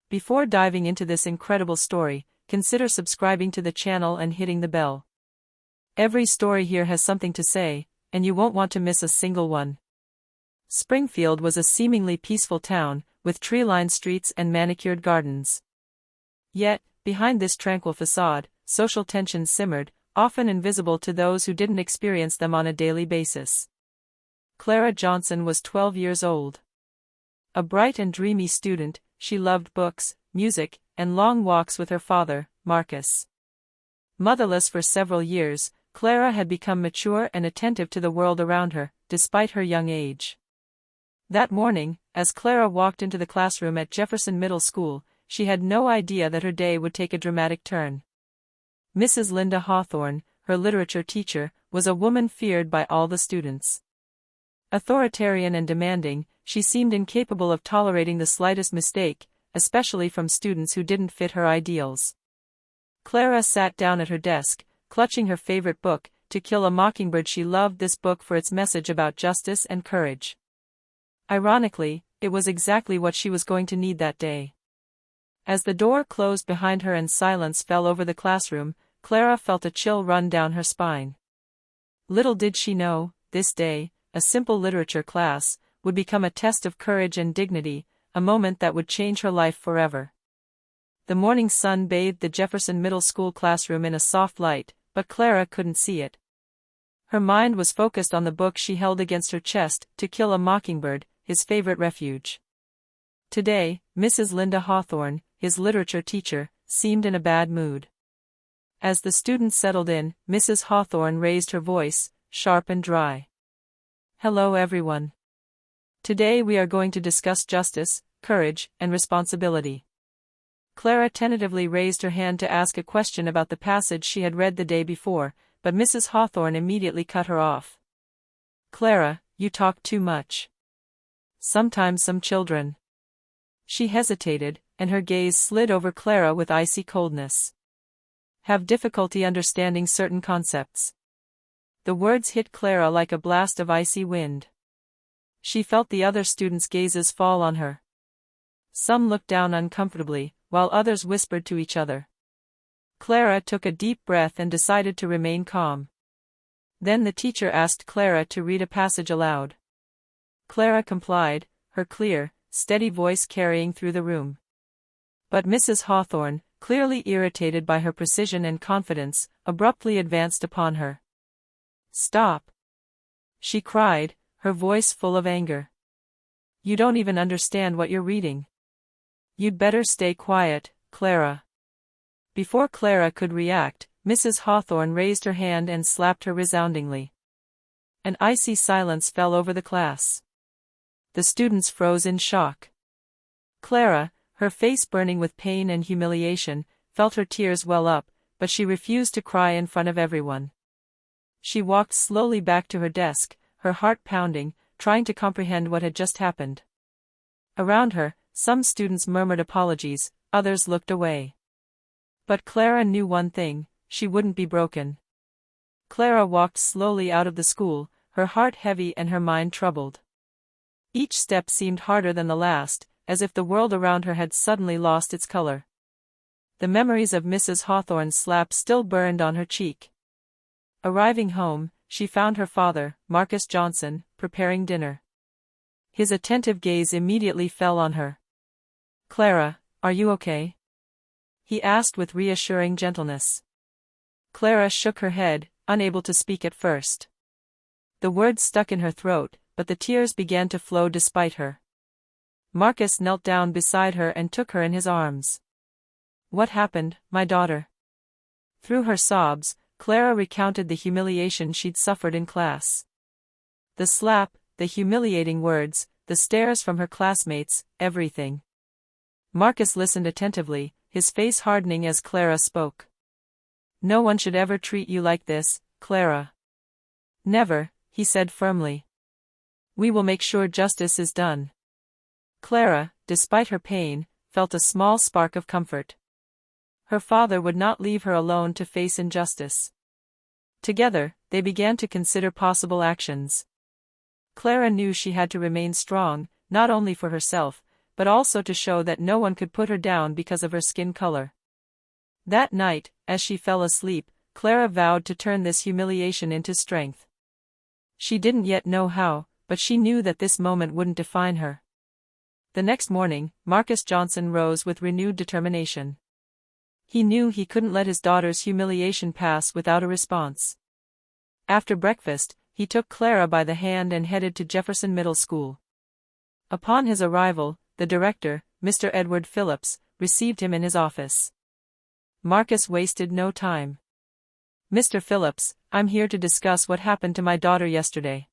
Before diving into this incredible story, consider subscribing to the channel and hitting the bell. Every story here has something to say, and you won't want to miss a single one. Springfield was a seemingly peaceful town, with tree-lined streets and manicured gardens. Yet, behind this tranquil facade, social tensions simmered, often invisible to those who didn't experience them on a daily basis. Clara Johnson was 12 years old. A bright and dreamy student, she loved books, music, and long walks with her father, Marcus. Motherless for several years, Clara had become mature and attentive to the world around her, despite her young age. That morning, as Clara walked into the classroom at Jefferson Middle School, she had no idea that her day would take a dramatic turn. Mrs. Linda Hawthorne, her literature teacher, was a woman feared by all the students. Authoritarian and demanding, she seemed incapable of tolerating the slightest mistake, especially from students who didn't fit her ideals. Clara sat down at her desk, clutching her favorite book, To Kill a Mockingbird. She loved this book for its message about justice and courage. Ironically, it was exactly what she was going to need that day. As the door closed behind her and silence fell over the classroom, Clara felt a chill run down her spine. Little did she know, this day, a simple literature class, would become a test of courage and dignity, a moment that would change her life forever. The morning sun bathed the Jefferson Middle School classroom in a soft light, but Clara couldn't see it. Her mind was focused on the book she held against her chest, To Kill a Mockingbird, his favorite refuge. Today, Mrs. Linda Hawthorne, his literature teacher, seemed in a bad mood. As the students settled in, Mrs. Hawthorne raised her voice, sharp and dry. "Hello everyone. Today we are going to discuss justice, courage, and responsibility." Clara tentatively raised her hand to ask a question about the passage she had read the day before, but Mrs. Hawthorne immediately cut her off. "Clara, you talk too much. Sometimes some children." She hesitated, and her gaze slid over Clara with icy coldness. "Have difficulty understanding certain concepts." The words hit Clara like a blast of icy wind. She felt the other students' gazes fall on her. Some looked down uncomfortably, while others whispered to each other. Clara took a deep breath and decided to remain calm. Then the teacher asked Clara to read a passage aloud. Clara complied, her clear, steady voice carrying through the room. But Mrs. Hawthorne, clearly irritated by her precision and confidence, abruptly advanced upon her. "Stop!" she cried, her voice full of anger. "You don't even understand what you're reading. You'd better stay quiet, Clara." Before Clara could react, Mrs. Hawthorne raised her hand and slapped her resoundingly. An icy silence fell over the class. The students froze in shock. Clara, her face burning with pain and humiliation, felt her tears well up, but she refused to cry in front of everyone. She walked slowly back to her desk, her heart pounding, trying to comprehend what had just happened. Around her, some students murmured apologies, others looked away. But Clara knew one thing: she wouldn't be broken. Clara walked slowly out of the school, her heart heavy and her mind troubled. Each step seemed harder than the last, as if the world around her had suddenly lost its color. The memories of Mrs. Hawthorne's slap still burned on her cheek. Arriving home, she found her father, Marcus Johnson, preparing dinner. His attentive gaze immediately fell on her. "Clara, are you okay?" he asked with reassuring gentleness. Clara shook her head, unable to speak at first. The words stuck in her throat, but the tears began to flow despite her. Marcus knelt down beside her and took her in his arms. "What happened, my daughter?" Through her sobs, Clara recounted the humiliation she'd suffered in class. The slap, the humiliating words, the stares from her classmates, everything. Marcus listened attentively, his face hardening as Clara spoke. "No one should ever treat you like this, Clara." "Never," he said firmly. "We will make sure justice is done." Clara, despite her pain, felt a small spark of comfort. Her father would not leave her alone to face injustice. Together, they began to consider possible actions. Clara knew she had to remain strong, not only for herself, but also to show that no one could put her down because of her skin color. That night, as she fell asleep, Clara vowed to turn this humiliation into strength. She didn't yet know how, but she knew that this moment wouldn't define her. The next morning, Marcus Johnson rose with renewed determination. He knew he couldn't let his daughter's humiliation pass without a response. After breakfast, he took Clara by the hand and headed to Jefferson Middle School. Upon his arrival, the director, Mr. Edward Phillips, received him in his office. Marcus wasted no time. "Mr. Phillips, I'm here to discuss what happened to my daughter yesterday.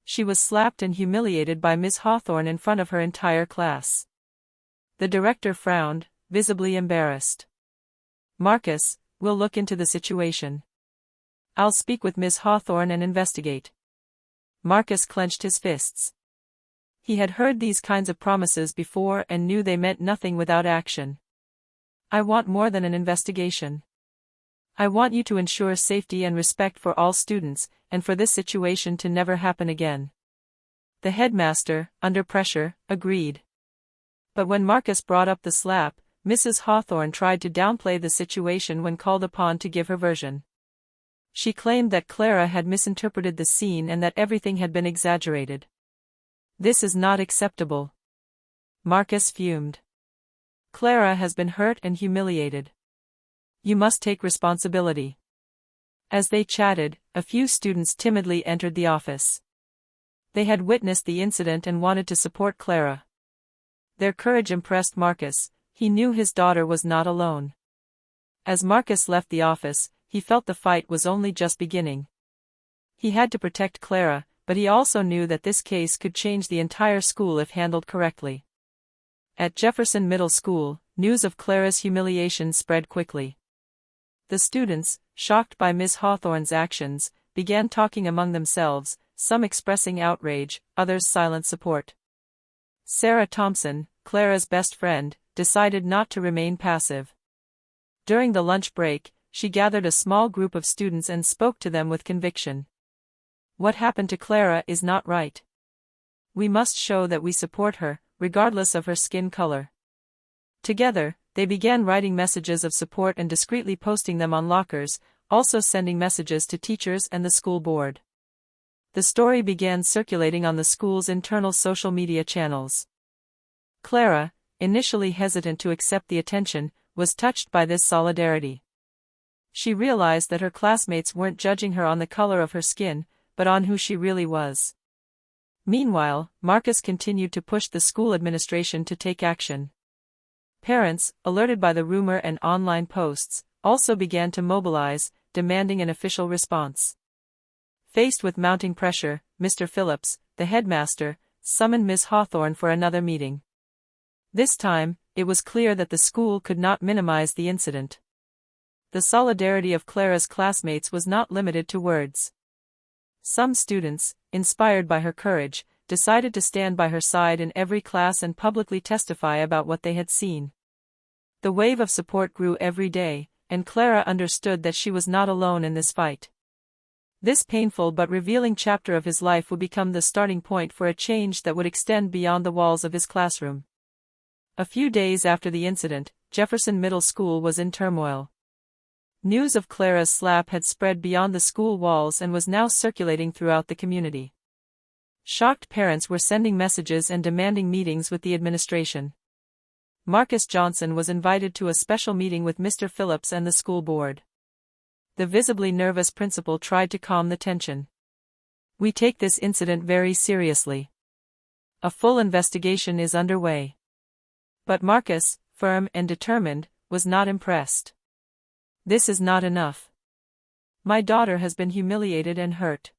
She was slapped and humiliated by Miss Hawthorne in front of her entire class." The director frowned, visibly embarrassed. "Marcus, we'll look into the situation. I'll speak with Miss Hawthorne and investigate." Marcus clenched his fists. He had heard these kinds of promises before and knew they meant nothing without action. "I want more than an investigation. I want you to ensure safety and respect for all students, and for this situation to never happen again." The headmaster, under pressure, agreed. But when Marcus brought up the slap, Mrs. Hawthorne tried to downplay the situation when called upon to give her version. She claimed that Clara had misinterpreted the scene and that everything had been exaggerated. "This is not acceptable." Marcus fumed. "Clara has been hurt and humiliated. You must take responsibility." As they chatted, a few students timidly entered the office. They had witnessed the incident and wanted to support Clara. Their courage impressed Marcus. He knew his daughter was not alone. As Marcus left the office, he felt the fight was only just beginning. He had to protect Clara, but he also knew that this case could change the entire school if handled correctly. At Jefferson Middle School, news of Clara's humiliation spread quickly. The students, shocked by Miss Hawthorne's actions, began talking among themselves, some expressing outrage, others silent support. Sarah Thompson, Clara's best friend, decided not to remain passive. During the lunch break, she gathered a small group of students and spoke to them with conviction. "What happened to Clara is not right. We must show that we support her, regardless of her skin color." Together, they began writing messages of support and discreetly posting them on lockers, also sending messages to teachers and the school board. The story began circulating on the school's internal social media channels. Clara, initially hesitant to accept the attention, was touched by this solidarity. She realized that her classmates weren't judging her on the color of her skin, but on who she really was. Meanwhile, Marcus continued to push the school administration to take action. Parents, alerted by the rumor and online posts, also began to mobilize, demanding an official response. Faced with mounting pressure, Mr. Phillips, the headmaster, summoned Miss Hawthorne for another meeting. This time, it was clear that the school could not minimize the incident. The solidarity of Clara's classmates was not limited to words. Some students, inspired by her courage, decided to stand by her side in every class and publicly testify about what they had seen. The wave of support grew every day, and Clara understood that she was not alone in this fight. This painful but revealing chapter of his life would become the starting point for a change that would extend beyond the walls of his classroom. A few days after the incident, Jefferson Middle School was in turmoil. News of Clara's slap had spread beyond the school walls and was now circulating throughout the community. Shocked parents were sending messages and demanding meetings with the administration. Marcus Johnson was invited to a special meeting with Mr. Phillips and the school board. The visibly nervous principal tried to calm the tension. "We take this incident very seriously. A full investigation is underway." But Marcus, firm and determined, was not impressed. "This is not enough. My daughter has been humiliated and hurt.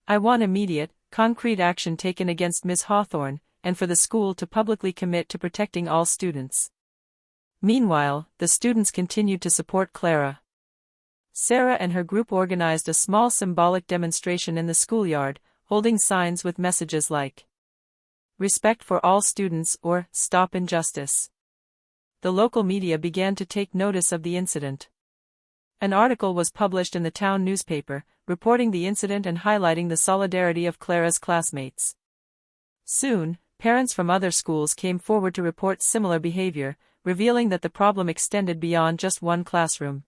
I want immediate, concrete action taken against Ms. Hawthorne, and for the school to publicly commit to protecting all students." Meanwhile, the students continued to support Clara. Sarah and her group organized a small symbolic demonstration in the schoolyard, holding signs with messages like "Respect for all students" or "Stop injustice." The local media began to take notice of the incident. An article was published in the town newspaper, reporting the incident and highlighting the solidarity of Clara's classmates. Soon, parents from other schools came forward to report similar behavior, revealing that the problem extended beyond just one classroom.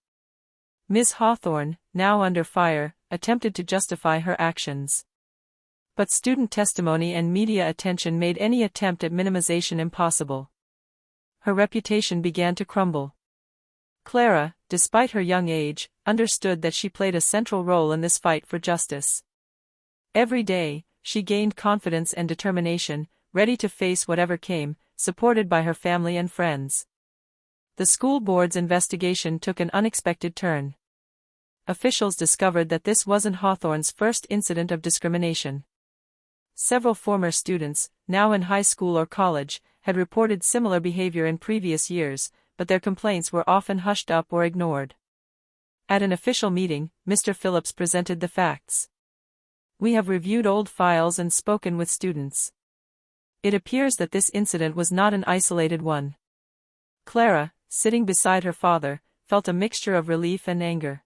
Ms. Hawthorne, now under fire, attempted to justify her actions. But student testimony and media attention made any attempt at minimization impossible. Her reputation began to crumble. Clara, despite her young age, understood that she played a central role in this fight for justice. Every day, she gained confidence and determination, ready to face whatever came, supported by her family and friends. The school board's investigation took an unexpected turn. Officials discovered that this wasn't Hawthorne's first incident of discrimination. Several former students, now in high school or college, had reported similar behavior in previous years, but their complaints were often hushed up or ignored. At an official meeting, Mr. Phillips presented the facts. "We have reviewed old files and spoken with students. It appears that this incident was not an isolated one." Clara, sitting beside her father, felt a mixture of relief and anger.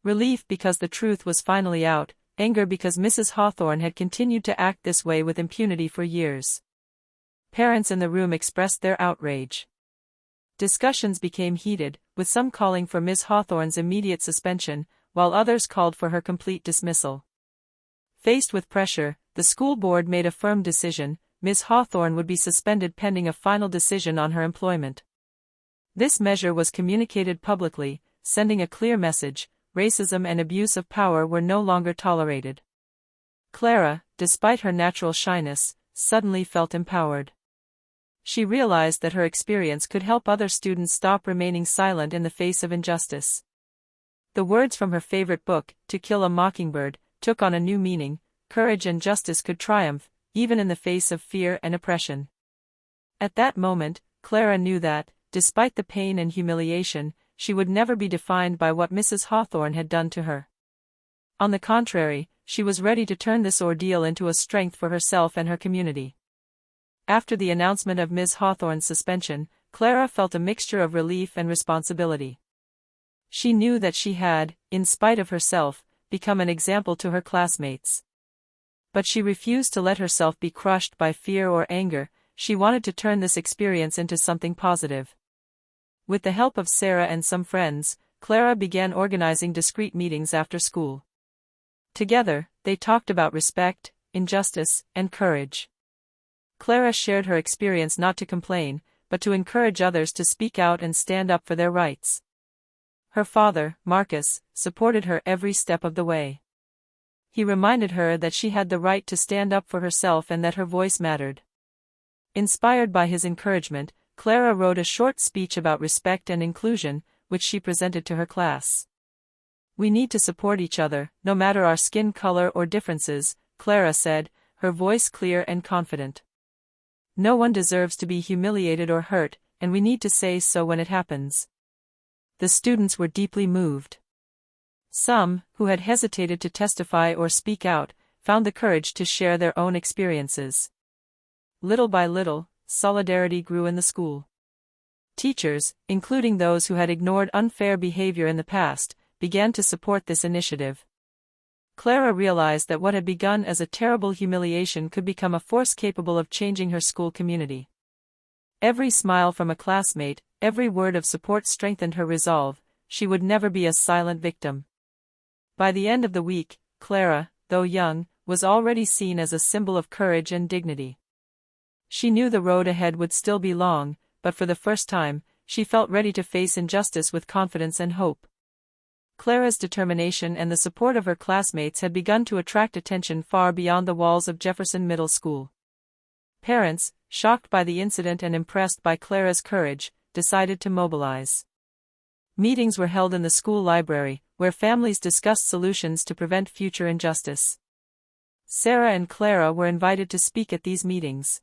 Relief because the truth was finally out, anger because Mrs. Hawthorne had continued to act this way with impunity for years. Parents in the room expressed their outrage. Discussions became heated, with some calling for Ms. Hawthorne's immediate suspension, while others called for her complete dismissal. Faced with pressure, the school board made a firm decision: Ms. Hawthorne would be suspended pending a final decision on her employment. This measure was communicated publicly, sending a clear message: racism and abuse of power were no longer tolerated. Clara, despite her natural shyness, suddenly felt empowered. She realized that her experience could help other students stop remaining silent in the face of injustice. The words from her favorite book, To Kill a Mockingbird, took on a new meaning: courage and justice could triumph, even in the face of fear and oppression. At that moment, Clara knew that, despite the pain and humiliation, she would never be defined by what Mrs. Hawthorne had done to her. On the contrary, she was ready to turn this ordeal into a strength for herself and her community. After the announcement of Ms. Hawthorne's suspension, Clara felt a mixture of relief and responsibility. She knew that she had, in spite of herself, become an example to her classmates. But she refused to let herself be crushed by fear or anger. She wanted to turn this experience into something positive. With the help of Sarah and some friends, Clara began organizing discreet meetings after school. Together, they talked about respect, injustice, and courage. Clara shared her experience not to complain, but to encourage others to speak out and stand up for their rights. Her father, Marcus, supported her every step of the way. He reminded her that she had the right to stand up for herself and that her voice mattered. Inspired by his encouragement, Clara wrote a short speech about respect and inclusion, which she presented to her class. "We need to support each other, no matter our skin color or differences," Clara said, her voice clear and confident. "No one deserves to be humiliated or hurt, and we need to say so when it happens." The students were deeply moved. Some, who had hesitated to testify or speak out, found the courage to share their own experiences. Little by little, solidarity grew in the school. Teachers, including those who had ignored unfair behavior in the past, began to support this initiative. Clara realized that what had begun as a terrible humiliation could become a force capable of changing her school community. Every smile from a classmate, every word of support strengthened her resolve: she would never be a silent victim. By the end of the week, Clara, though young, was already seen as a symbol of courage and dignity. She knew the road ahead would still be long, but for the first time, she felt ready to face injustice with confidence and hope. Clara's determination and the support of her classmates had begun to attract attention far beyond the walls of Jefferson Middle School. Parents, shocked by the incident and impressed by Clara's courage, decided to mobilize. Meetings were held in the school library, where families discussed solutions to prevent future injustice. Sarah and Clara were invited to speak at these meetings.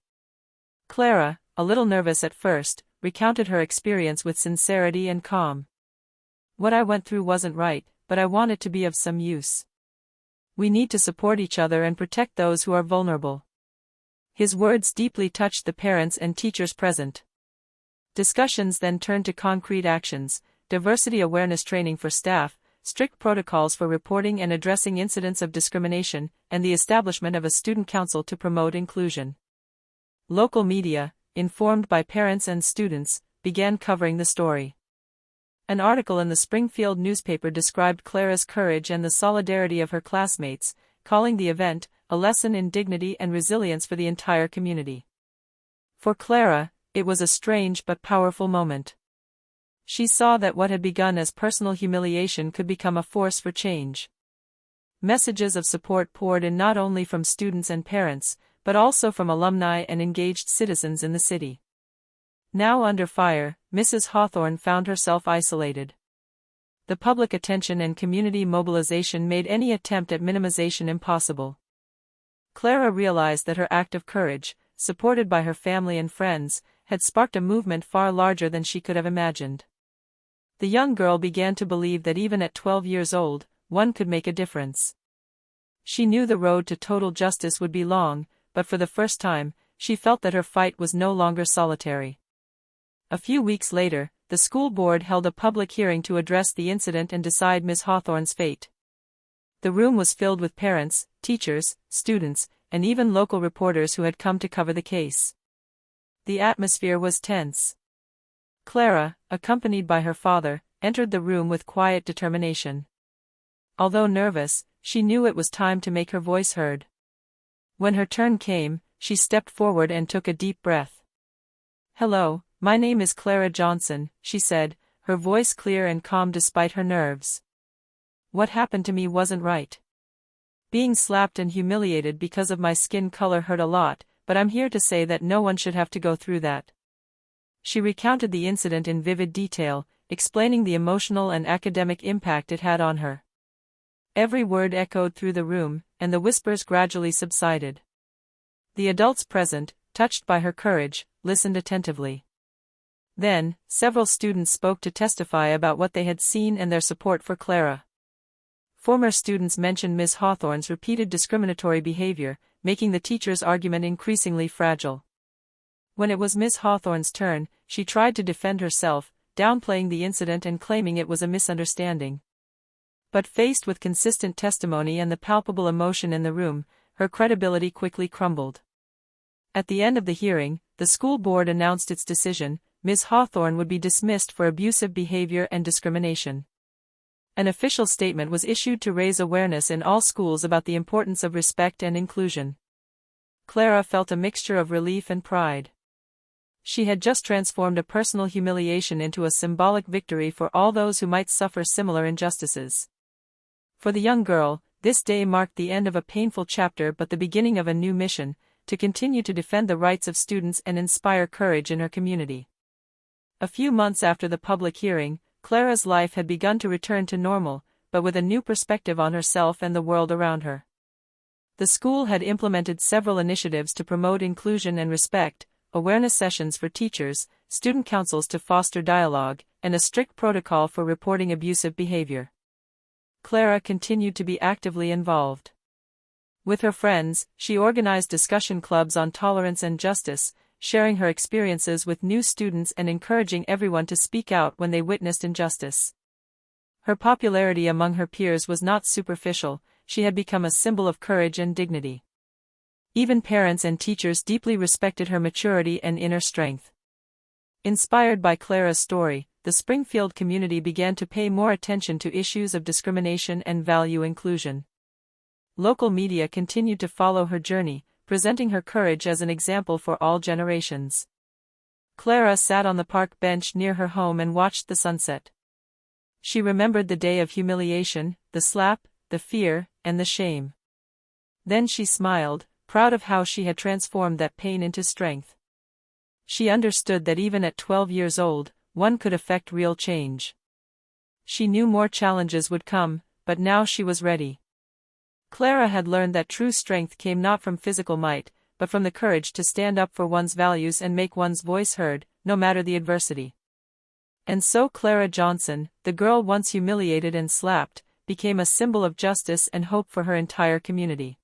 Clara, a little nervous at first, recounted her experience with sincerity and calm. "What I went through wasn't right, but I want it to be of some use. We need to support each other and protect those who are vulnerable." His words deeply touched the parents and teachers present. Discussions then turned to concrete actions: diversity awareness training for staff, strict protocols for reporting and addressing incidents of discrimination, and the establishment of a student council to promote inclusion. Local media, informed by parents and students, began covering the story. An article in the Springfield newspaper described Clara's courage and the solidarity of her classmates, calling the event a lesson in dignity and resilience for the entire community. For Clara, it was a strange but powerful moment. She saw that what had begun as personal humiliation could become a force for change. Messages of support poured in not only from students and parents, but also from alumni and engaged citizens in the city. Now under fire, Mrs. Hawthorne found herself isolated. The public attention and community mobilization made any attempt at minimization impossible. Clara realized that her act of courage, supported by her family and friends, had sparked a movement far larger than she could have imagined. The young girl began to believe that even at 12 years old, one could make a difference. She knew the road to total justice would be long, but for the first time, she felt that her fight was no longer solitary. A few weeks later, the school board held a public hearing to address the incident and decide Ms. Hawthorne's fate. The room was filled with parents, teachers, students, and even local reporters who had come to cover the case. The atmosphere was tense. Clara, accompanied by her father, entered the room with quiet determination. Although nervous, she knew it was time to make her voice heard. When her turn came, she stepped forward and took a deep breath. "Hello, my name is Clara Johnson," she said, her voice clear and calm despite her nerves. "What happened to me wasn't right. Being slapped and humiliated because of my skin color hurt a lot, but I'm here to say that no one should have to go through that." She recounted the incident in vivid detail, explaining the emotional and academic impact it had on her. Every word echoed through the room, and the whispers gradually subsided. The adults present, touched by her courage, listened attentively. Then, several students spoke to testify about what they had seen and their support for Clara. Former students mentioned Ms. Hawthorne's repeated discriminatory behavior, making the teacher's argument increasingly fragile. When it was Ms. Hawthorne's turn, she tried to defend herself, downplaying the incident and claiming it was a misunderstanding. But faced with consistent testimony and the palpable emotion in the room, her credibility quickly crumbled. At the end of the hearing, the school board announced its decision: Ms. Hawthorne would be dismissed for abusive behavior and discrimination. An official statement was issued to raise awareness in all schools about the importance of respect and inclusion. Clara felt a mixture of relief and pride. She had just transformed a personal humiliation into a symbolic victory for all those who might suffer similar injustices. For the young girl, this day marked the end of a painful chapter but the beginning of a new mission, to continue to defend the rights of students and inspire courage in her community. A few months after the public hearing, Clara's life had begun to return to normal, but with a new perspective on herself and the world around her. The school had implemented several initiatives to promote inclusion and respect: awareness sessions for teachers, student councils to foster dialogue, and a strict protocol for reporting abusive behavior. Clara continued to be actively involved. With her friends, she organized discussion clubs on tolerance and justice, sharing her experiences with new students and encouraging everyone to speak out when they witnessed injustice. Her popularity among her peers was not superficial; she had become a symbol of courage and dignity. Even parents and teachers deeply respected her maturity and inner strength. Inspired by Clara's story, the Springfield community began to pay more attention to issues of discrimination and value inclusion. Local media continued to follow her journey, presenting her courage as an example for all generations. Clara sat on the park bench near her home and watched the sunset. She remembered the day of humiliation, the slap, the fear, and the shame. Then she smiled, proud of how she had transformed that pain into strength. She understood that even at 12 years old, one could effect real change. She knew more challenges would come, but now she was ready. Clara had learned that true strength came not from physical might, but from the courage to stand up for one's values and make one's voice heard, no matter the adversity. And so Clara Johnson, the girl once humiliated and slapped, became a symbol of justice and hope for her entire community.